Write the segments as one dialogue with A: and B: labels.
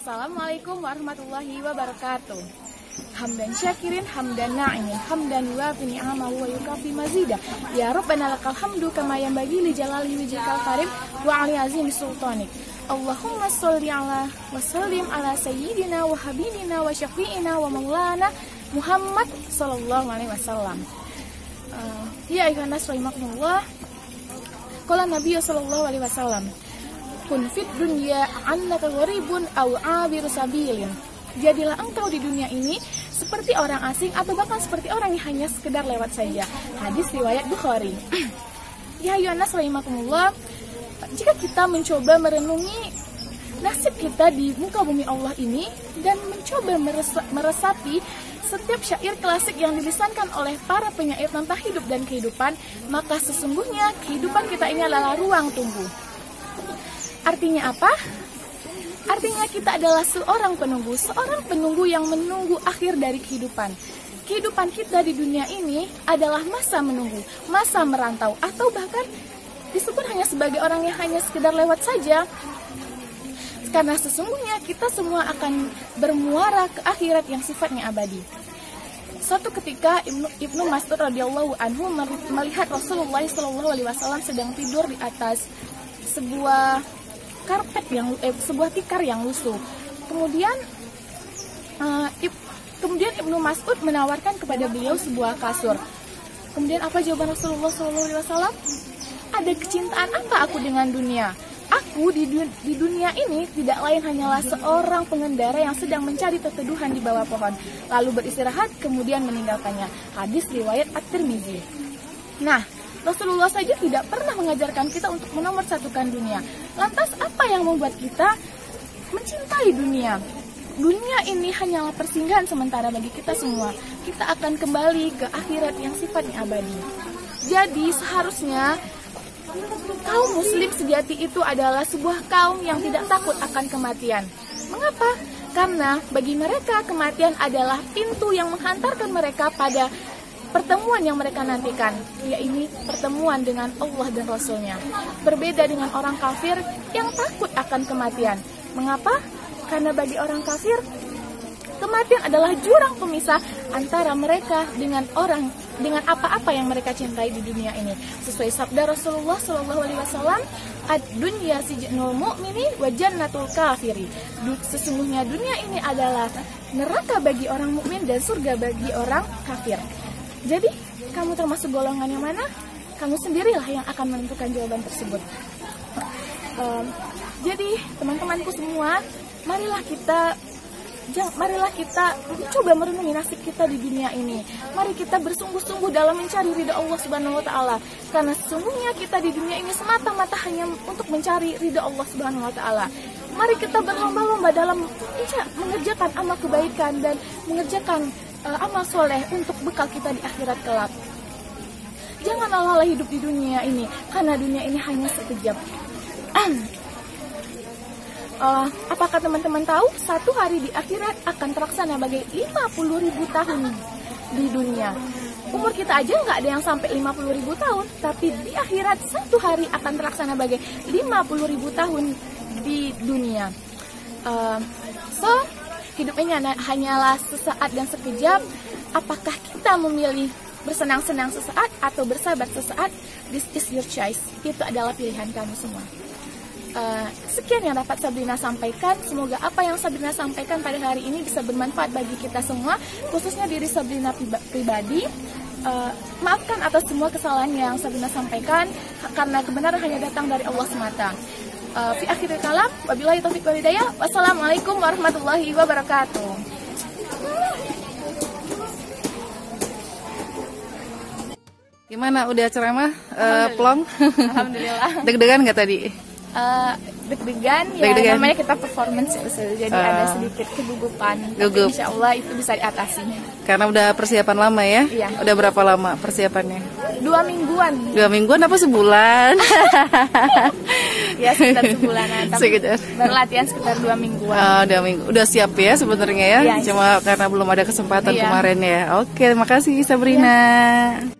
A: Assalamualaikum warahmatullahi wabarakatuh. Hamdan syakirin, hamdan na'imin, hamdan yuafi ni'amahu wa yukafi mazidah. Ya Rabbana lakal hamdu kama yanbaghi li jalali wajhikal karim wa ali azimi sultanik. Allahumma sholli ala wa sallim ala sayyidina wa habibina wa syafi'ina wa maulana Muhammad sallallahu alaihi wasallam. Ya ayuhan nas rahimakumullah. Qala Nabi sallallahu alaihi wasallam, kun fit dunya annaka gharibun aw 'abiru sabilin. Jadilah engkau di dunia ini seperti orang asing atau bahkan seperti orang yang hanya sekedar lewat saja. Hadis riwayat Bukhari. Ya ayuhan nas rahimakumullah. Jika kita mencoba merenungi nasib kita di muka bumi Allah ini dan mencoba meresapi setiap syair klasik yang dilisankan oleh para penyair tentang hidup dan kehidupan, maka sesungguhnya kehidupan kita ini adalah ruang tunggu. Artinya apa? Artinya kita adalah seorang penunggu yang menunggu akhir dari kehidupan. Kehidupan kita di dunia ini adalah masa menunggu, masa merantau, atau bahkan disebut hanya sebagai orang yang hanya sekedar lewat saja. Karena sesungguhnya kita semua akan bermuara ke akhirat yang sifatnya abadi. Suatu ketika Ibnu Mas'ud radhiyallahu anhu melihat Rasulullah SAW sedang tidur di atas sebuah karpet sebuah tikar yang lusuh. Kemudian Ibnu Mas'ud menawarkan kepada beliau sebuah kasur. Kemudian apa jawaban Rasulullah SAW? Ada kecintaan apa aku dengan dunia? Aku di dunia ini tidak lain hanyalah seorang pengendara yang sedang mencari teteduhan di bawah pohon, lalu beristirahat kemudian meninggalkannya. Hadis riwayat At-Tirmizi. Nah, Rasulullah saja tidak pernah mengajarkan kita untuk menomorsatukan dunia. Lantas apa yang membuat kita mencintai dunia? Dunia ini hanyalah persinggahan sementara bagi kita semua. Kita akan kembali ke akhirat yang sifatnya abadi. Jadi seharusnya kaum muslim sejati itu adalah sebuah kaum yang tidak takut akan kematian. Mengapa? Karena bagi mereka kematian adalah pintu yang menghantarkan mereka pada pertemuan yang mereka nantikan, yaitu pertemuan dengan Allah dan Rasul-Nya. Berbeda dengan orang kafir yang takut akan kematian. Mengapa? Karena bagi orang kafir, kematian adalah jurang pemisah antara mereka dengan apa-apa yang mereka cintai di dunia ini. Sesuai sabda Rasulullah SAW, ad-dunya sijnul mu'mini wa jannatul kafiri. Sesungguhnya dunia ini adalah neraka bagi orang mukmin dan surga bagi orang kafir. Jadi, kamu termasuk golongan yang mana? Kamu sendirilah yang akan menentukan jawaban tersebut. Jadi, teman-temanku semua, marilah kita coba merenungi nasib kita di dunia ini. Mari kita bersungguh-sungguh dalam mencari ridha Allah Subhanahu wa taala. Karena sesungguhnya kita di dunia ini semata-mata hanya untuk mencari ridha Allah Subhanahu wa taala. Mari kita berlomba-lomba dalam mengerjakan amal kebaikan dan mengerjakan amal soleh untuk bekal kita di akhirat kelak. Jangan lelah hidup di dunia ini, karena dunia ini hanya sekejap. Apakah teman-teman tahu satu hari di akhirat akan terlaksana bagai 50.000 tahun di dunia? Umur kita aja nggak ada yang sampai 50.000 tahun, tapi di akhirat satu hari akan terlaksana bagai 50.000 tahun di dunia. Hidup ini hanyalah sesaat dan sekejap. Apakah kita memilih bersenang-senang sesaat atau bersabar sesaat? This is your choice. Itu adalah pilihan kami semua. Sekian yang dapat Sabrina sampaikan. Semoga apa yang Sabrina sampaikan pada hari ini bisa bermanfaat bagi kita semua, khususnya diri Sabrina pribadi. Maafkan atas semua kesalahan yang Sabrina sampaikan, karena kebenaran hanya datang dari Allah semata. Fi akhiril kalam, wabillahi taufiq wal hidayah. Wassalamualaikum warahmatullahi wabarakatuh.
B: Gimana, udah ceramah? Plong?
A: Alhamdulillah.
B: Deg-degan nggak tadi?
A: Deg-degan ya, namanya kita performance ya, jadi ada sedikit kegugupan. Tapi insya Allah itu bisa diatasi.
B: Karena udah persiapan lama ya?
A: Iya.
B: Udah berapa lama persiapannya?
A: 2 mingguan.
B: 2 mingguan apa sebulan?
A: Ya sekitar sebulanan. Tapi berlatihan sekitar 2 mingguan.
B: Oh, 2 minggu. Udah siap ya sebenarnya ya?
A: Iya,
B: cuma karena belum ada kesempatan kemarin ya. Oke, terima kasih Sabrina.
A: Iya.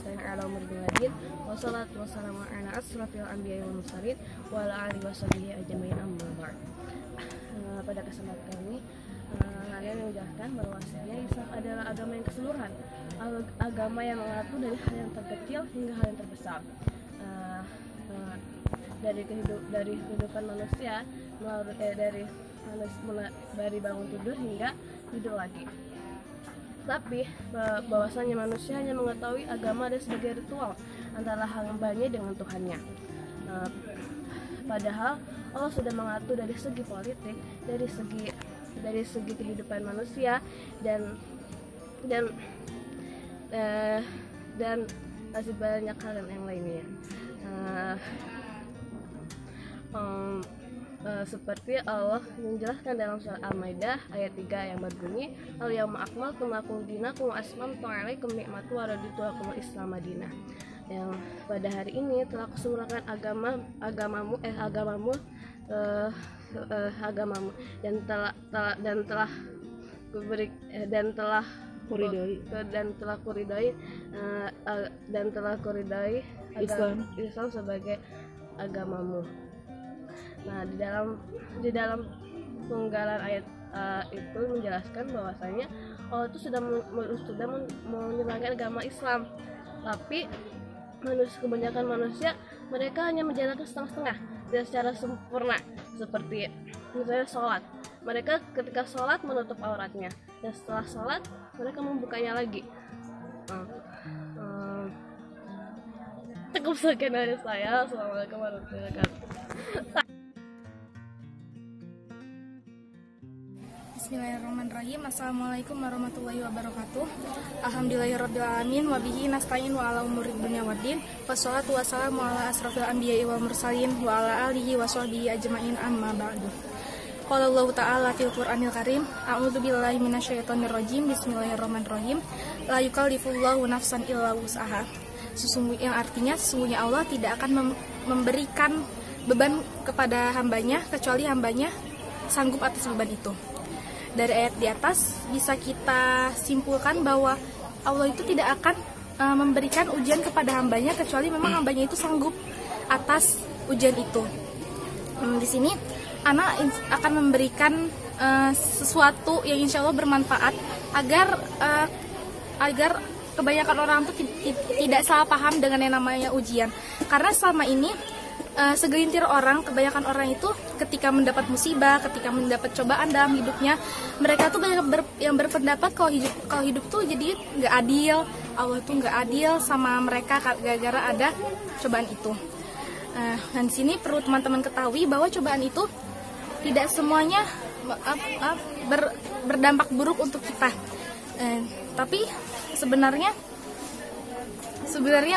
C: nasta'in 'ala umuril ladin. Wassalatu wassalamu ala asrofil anbiya'i wal mursalin wa ala alihi washabihi ajmain amma ba'd. Pada kesempatan ini kalian menjelaskan bahwasanya Islam adalah agama yang keseluruhan, agama yang mengatur dari hal yang terkecil hingga hal yang terbesar, dari kehidupan manusia, dari bangun tidur hingga tidur lagi. Tapi bahwasanya manusia hanya mengetahui agama ada sebagai ritual antara hambanya dengan Tuhannya. Padahal Allah sudah mengatur dari segi politik, dari segi kehidupan manusia dan masih banyak hal yang lainnya. Seperti Allah menjelaskan dalam surat Al-Maidah ayat 3 yang berbunyi, Al-yawma akmaltu lakum dinakum wa asmamtu alaikum ni'mati wa raditu lakumul Islam madinah. Yang pada hari ini telah kusempurnakan agamamu kuridai Islam sebagai agamamu. Nah, di dalam penggalan ayat itu menjelaskan bahwasanya Allah itu sudah menyebarkan agama Islam, tapi kebanyakan manusia mereka hanya menjalankan setengah-setengah dan secara sempurna. Seperti misalnya sholat, mereka ketika sholat menutup auratnya, dan setelah sholat mereka membukanya lagi. Cukup sekian dari saya. Assalamualaikum warahmatullahi wabarakatuh.
A: Bismillahirrahmanirrahim. Assalamualaikum warahmatullahi wabarakatuh. Alhamdulillahirrabbilalamin. Wabihi nasta'in wa ala umurid dunya waddin. Wassalatu wassalamu ala asrafil anbiya'i wal mursalin wa ala alihi wa sahbihi ajma'in amma ba'du. Qala Allah ta'ala fil Qur'anil Karim, a'udzu billahi minasyaitonir rajim. Bismillahirrahmanirrahim. La yukallifullahu nafsan illa wus'aha. Sesungguhnya Allah tidak akan memberikan beban kepada hambanya kecuali hambanya sanggup atas beban itu. Dari ayat di atas bisa kita simpulkan bahwa Allah itu tidak akan memberikan ujian kepada hambanya kecuali memang hambanya itu sanggup atas ujian itu. Di sini Ana akan memberikan sesuatu yang insya Allah bermanfaat agar kebanyakan orang tuh tidak salah paham dengan yang namanya ujian. Karena selama ini segelintir orang, kebanyakan orang itu ketika mendapat musibah, ketika mendapat cobaan dalam hidupnya, mereka tuh banyak yang berpendapat kalau hidup tuh jadi nggak adil, Allah tuh nggak adil sama mereka gara-gara ada cobaan itu. Dan di sini perlu teman-teman ketahui bahwa cobaan itu tidak semuanya berdampak buruk untuk kita. Tapi sebenarnya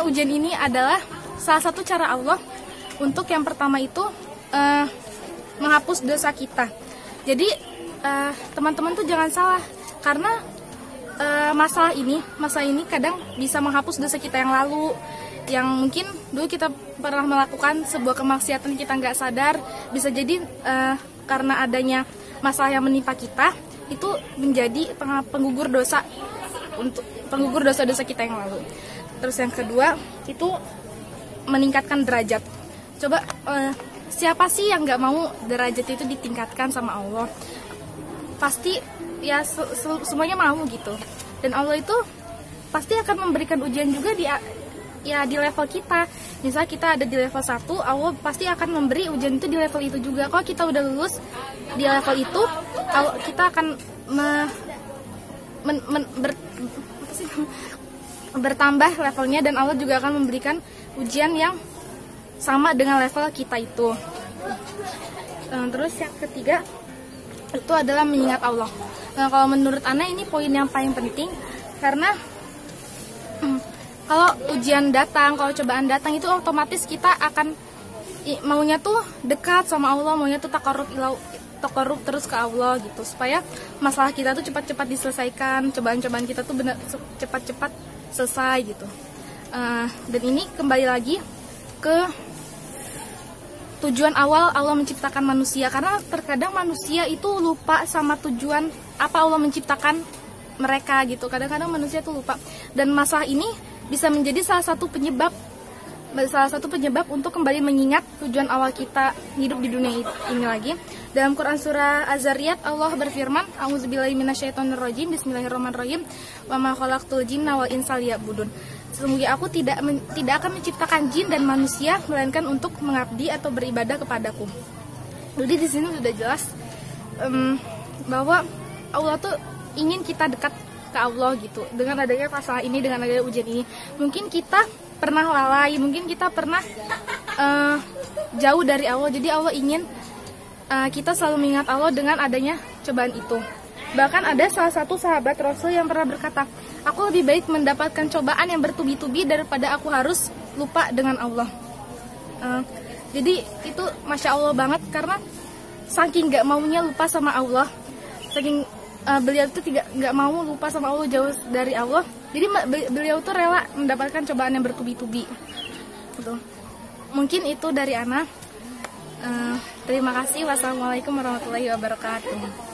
A: ujian ini adalah salah satu cara Allah untuk yang pertama itu menghapus dosa kita. Jadi teman-teman tuh jangan salah, karena masalah ini kadang bisa menghapus dosa kita yang lalu, yang mungkin dulu kita pernah melakukan sebuah kemaksiatan kita nggak sadar, bisa jadi karena adanya masalah yang menimpa kita itu menjadi penggugur dosa kita yang lalu. Terus yang kedua itu meningkatkan derajat. Coba siapa sih yang nggak mau derajat itu ditingkatkan sama Allah? Pasti ya semuanya mau gitu. Dan Allah itu pasti akan memberikan ujian juga di level kita. Misal kita ada di level 1, Allah pasti akan memberi ujian itu di level itu juga. Kalau kita udah lulus di level itu, kita akan bertambah levelnya, dan Allah juga akan memberikan ujian yang sama dengan level kita itu. Terus yang ketiga itu adalah mengingat Allah. Nah, kalau menurut Ana ini poin yang paling penting, karena kalau ujian datang, kalau cobaan datang itu otomatis kita akan maunya tuh dekat sama Allah, maunya tuh takarrub terus ke Allah gitu, supaya masalah kita tuh cepat-cepat diselesaikan, cobaan-cobaan kita tuh cepat-cepat selesai gitu. Dan ini kembali lagi ke tujuan awal Allah menciptakan manusia, karena terkadang manusia itu lupa sama tujuan apa Allah menciptakan mereka gitu. Kadang-kadang manusia tuh lupa, dan masalah ini
D: bisa menjadi salah satu penyebab untuk kembali mengingat tujuan awal kita hidup di dunia ini lagi. Dalam Quran surah Az-Zariyat Allah berfirman, A'udzubillahi minasyaitonirrajim, Bismillahirrahmanirrahim, wa ma khalaqtul jinna wal insa liya'budun. Sesungguhnya aku tidak akan menciptakan jin dan manusia melainkan untuk mengabdi atau beribadah kepadaku. Jadi di sini sudah jelas bahwa Allah tuh ingin kita dekat ke Allah gitu. Dengan adanya masalah ini, dengan adanya ujian ini, mungkin kita pernah lalai, mungkin kita pernah jauh dari Allah. Jadi Allah ingin kita selalu mengingat Allah dengan adanya cobaan itu. Bahkan ada salah satu sahabat Rasul yang pernah berkata, aku lebih baik mendapatkan cobaan yang bertubi-tubi daripada aku harus lupa dengan Allah. Jadi itu Masya Allah banget, karena saking gak maunya lupa sama Allah, saking beliau itu gak mau lupa sama Allah, jauh dari Allah. Jadi beliau tuh rela mendapatkan cobaan yang bertubi-tubi. Mungkin itu dari Ana. Terima kasih. Wassalamualaikum warahmatullahi wabarakatuh.